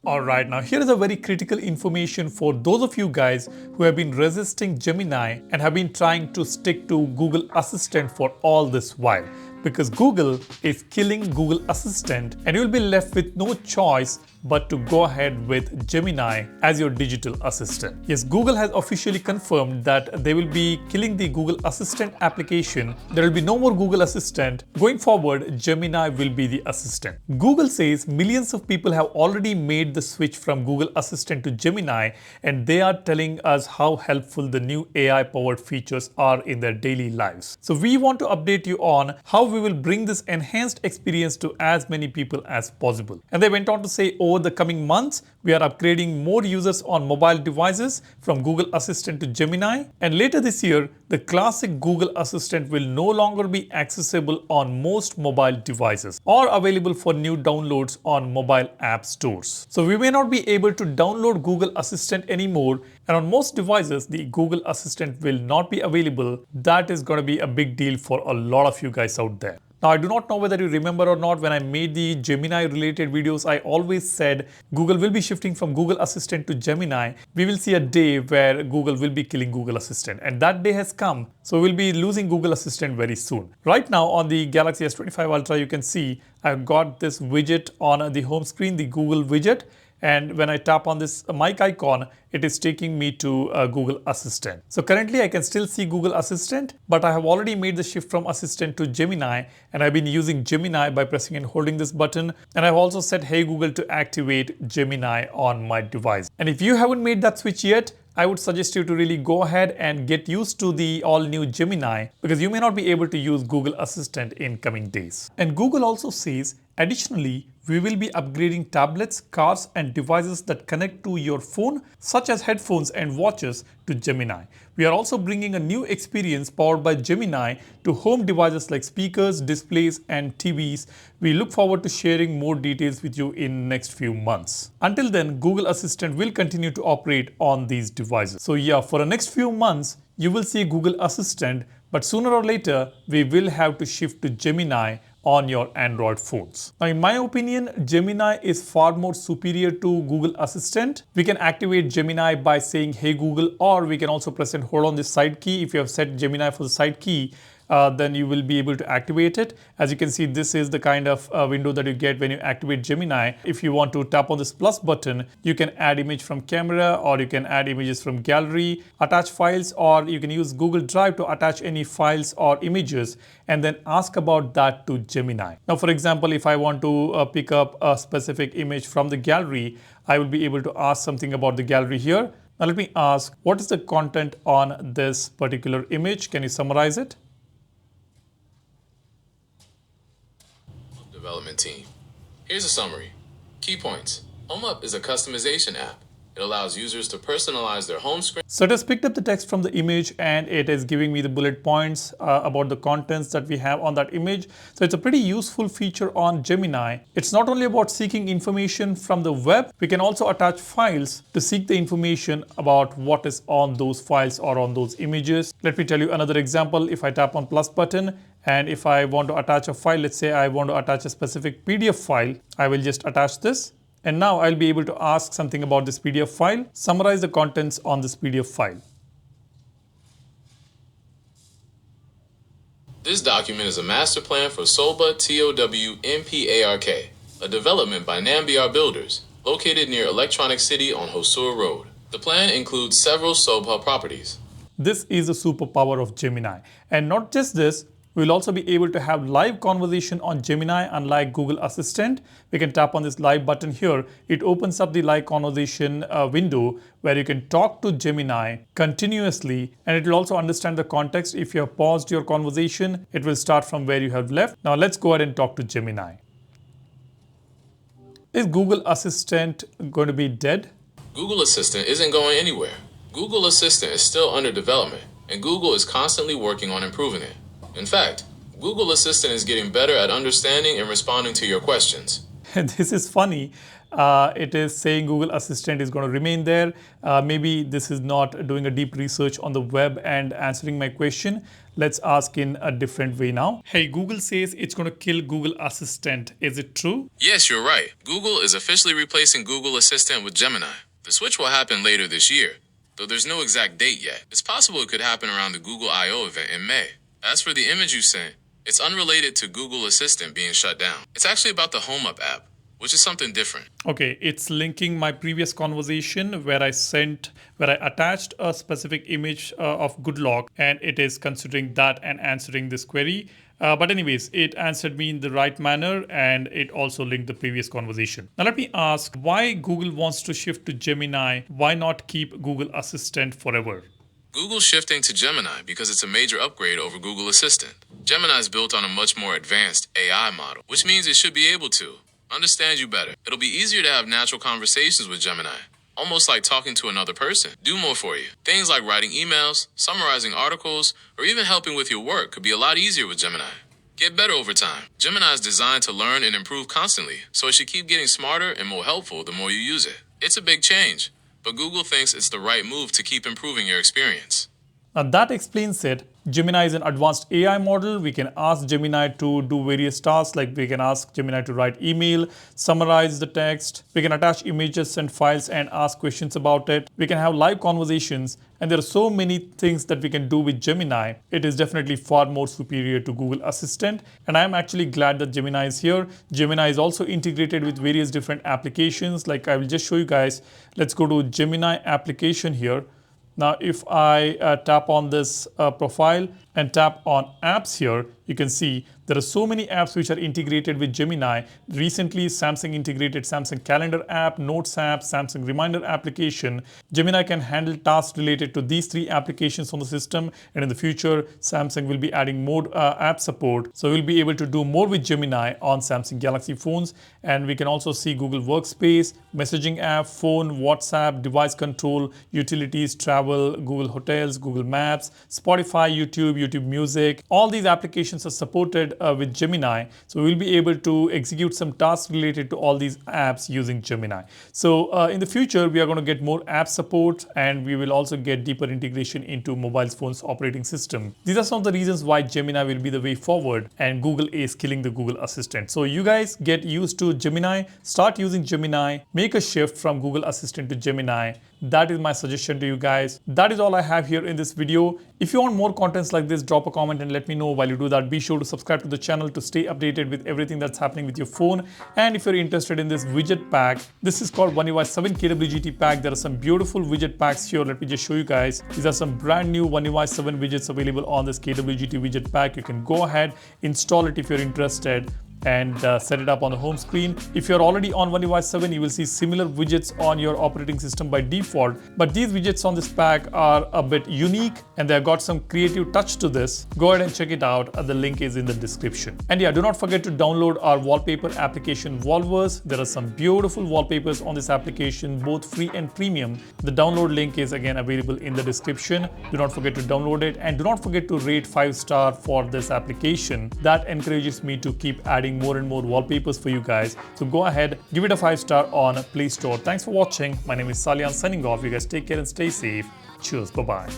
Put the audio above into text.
Alright, now here is a very critical information for those of you guys who have been resisting Gemini and have been trying to stick to Google Assistant for all this while. Because Google is killing Google Assistant and you'll be left with no choice but to go ahead with Gemini as your digital assistant. Yes, Google has officially confirmed that they will be killing the Google Assistant application. There will be no more Google Assistant. Going forward, Gemini will be the assistant. Google says millions of people have already made the switch from Google Assistant to Gemini, and they are telling us how helpful the new AI-powered features are in their daily lives. So we want to update you on how we will bring this enhanced experience to as many people as possible. And they went on to say, over the coming months, we are upgrading more users on mobile devices from Google Assistant to Gemini. And later this year, the classic Google Assistant will no longer be accessible on most mobile devices or available for new downloads on mobile app stores. So we may not be able to download Google Assistant anymore, and on most devices, the Google Assistant will not be available. That is going to be a big deal for a lot of you guys out there. Now, I do not know whether you remember or not, when I made the Gemini related videos, I always said Google will be shifting from Google Assistant to Gemini. We will see a day where Google will be killing Google Assistant, and that day has come. So we'll be losing Google Assistant very soon. Right now on the Galaxy S25 Ultra, you can see I've got this widget on the home screen, the Google widget. And when I tap on this mic icon, it is taking me to Google Assistant. So currently I can still see Google Assistant, but I have already made the shift from Assistant to Gemini, and I've been using Gemini by pressing and holding this button. And I've also said, hey Google, to activate Gemini on my device. And if you haven't made that switch yet, I would suggest you to really go ahead and get used to the all-new Gemini, because you may not be able to use Google Assistant in coming days. And Google also says, additionally, we will be upgrading tablets, cars, and devices that connect to your phone, such as headphones and watches, to Gemini. We are also bringing a new experience powered by Gemini to home devices like speakers, displays, and TVs. We look forward to sharing more details with you in next few months. Until then, Google Assistant will continue to operate on these devices. So yeah, for the next few months, you will see Google Assistant, but sooner or later, we will have to shift to Gemini on your Android phones. Now, in my opinion, Gemini is far more superior to Google Assistant. We can activate Gemini by saying, hey Google, or we can also press and hold on this side key. If you have set Gemini for the side key, then you will be able to activate it. As you can see, this is the kind of window that you get when you activate Gemini. If you want to tap on this plus button, you can add image from camera, or you can add images from gallery, attach files, or you can use Google Drive to attach any files or images and then ask about that to Gemini. Now, for example, if I want to pick up a specific image from the gallery, I will be able to ask something about the gallery here. Now, let me ask, what is the content on this particular image? Can you summarize it? Development team. Here's a summary. Key points. HomeUp is a customization app. It allows users to personalize their home screen. So it has picked up the text from the image, and it is giving me the bullet points about the contents that we have on that image. So it's a pretty useful feature on Gemini. It's not only about seeking information from the web, we can also attach files to seek the information about what is on those files or on those images. Let me tell you another example. If I tap on plus button, and if I want to attach a file, let's say I want to attach a specific PDF file, I will just attach this. And now I'll be able to ask something about this PDF file, summarize the contents on this PDF file. This document is a master plan for SOLBA TOW-MPARK, a development by Nambiar Builders, located near Electronic City on Hosur Road. The plan includes several SOLBA properties. This is the superpower of Gemini. And not just this, we'll also be able to have live conversation on Gemini. Unlike Google Assistant, we can tap on this live button here. It opens up the live conversation window where you can talk to Gemini continuously, and it will also understand the context. If you have paused your conversation, it will start from where you have left. Now let's go ahead and talk to Gemini. Is Google Assistant going to be dead? Google Assistant isn't going anywhere. Google Assistant is still under development, and Google is constantly working on improving it. In fact, Google Assistant is getting better at understanding and responding to your questions. This is funny. It is saying Google Assistant is going to remain there. Maybe this is not doing a deep research on the web and answering my question. Let's ask in a different way now. Hey, Google says it's going to kill Google Assistant. Is it true? Yes, you're right. Google is officially replacing Google Assistant with Gemini. The switch will happen later this year, though there's no exact date yet. It's possible it could happen around the Google I/O event in May. As for the image you sent, it's unrelated to Google Assistant being shut down. It's actually about the Home Up app, which is something different. Okay, it's linking my previous conversation where I attached a specific image of good luck, and it is considering that and answering this query. But anyways, it answered me in the right manner, and it also linked the previous conversation. Now let me ask, why Google wants to shift to Gemini? Why not keep Google Assistant forever? Google's shifting to Gemini because it's a major upgrade over Google Assistant. Gemini is built on a much more advanced AI model, which means it should be able to understand you better. It'll be easier to have natural conversations with Gemini, almost like talking to another person. Do more for you. Things like writing emails, summarizing articles, or even helping with your work could be a lot easier with Gemini. Get better over time. Gemini is designed to learn and improve constantly, so it should keep getting smarter and more helpful the more you use it. It's a big change, but Google thinks it's the right move to keep improving your experience. Now that explains it. Gemini is an advanced AI model. We can ask Gemini to do various tasks, like we can ask Gemini to write email, summarize the text. We can attach images and files and ask questions about it. We can have live conversations, and there are so many things that we can do with Gemini. It is definitely far more superior to Google Assistant, and I am actually glad that Gemini is here. Gemini is also integrated with various different applications. Like I will just show you guys. Let's go to Gemini application here. Now, if I tap on this profile and tap on apps here, you can see there are so many apps which are integrated with Gemini. Recently, Samsung integrated Samsung Calendar app, Notes app, Samsung Reminder application. Gemini can handle tasks related to these three applications on the system. And in the future, Samsung will be adding more app support. So we'll be able to do more with Gemini on Samsung Galaxy phones. And we can also see Google Workspace, messaging app, phone, WhatsApp, device control, utilities, travel, Google Hotels, Google Maps, Spotify, YouTube, YouTube Music. All these applications are supported with Gemini. So we'll be able to execute some tasks related to all these apps using Gemini. So in the future, we are going to get more app support, and we will also get deeper integration into mobile phones operating system. These are some of the reasons why Gemini will be the way forward, and Google is killing the Google Assistant. So you guys get used to Gemini, start using Gemini, make a shift from Google Assistant to Gemini. That is my suggestion to you guys. That is all I have here in this video. If you want more contents like this, drop a comment and let me know. While you do that, be sure to subscribe to the channel to stay updated with everything that's happening with your phone. And if you're interested in this widget pack, this is called One UI 7 KWGT pack. There are some beautiful widget packs here. Let me just show you guys. These are some brand new One UI 7 widgets available on this KWGT widget pack. You can go ahead, install it if you're interested, and set it up on the home screen. If you're already on One UI 7, you will see similar widgets on your operating system by default. But these widgets on this pack are a bit unique, and they've got some creative touch to this. Go ahead and check it out. The link is in the description. And yeah, do not forget to download our wallpaper application Wallverse. There are some beautiful wallpapers on this application, both free and premium. The download link is again available in the description. Do not forget to download it, and do not forget to rate 5-star for this application. That encourages me to keep adding more and more wallpapers for you guys. So go ahead, give it a 5-star on Play Store. Thanks for watching. My name is Salyan signing off. You guys take care and stay safe. Cheers. Bye-bye.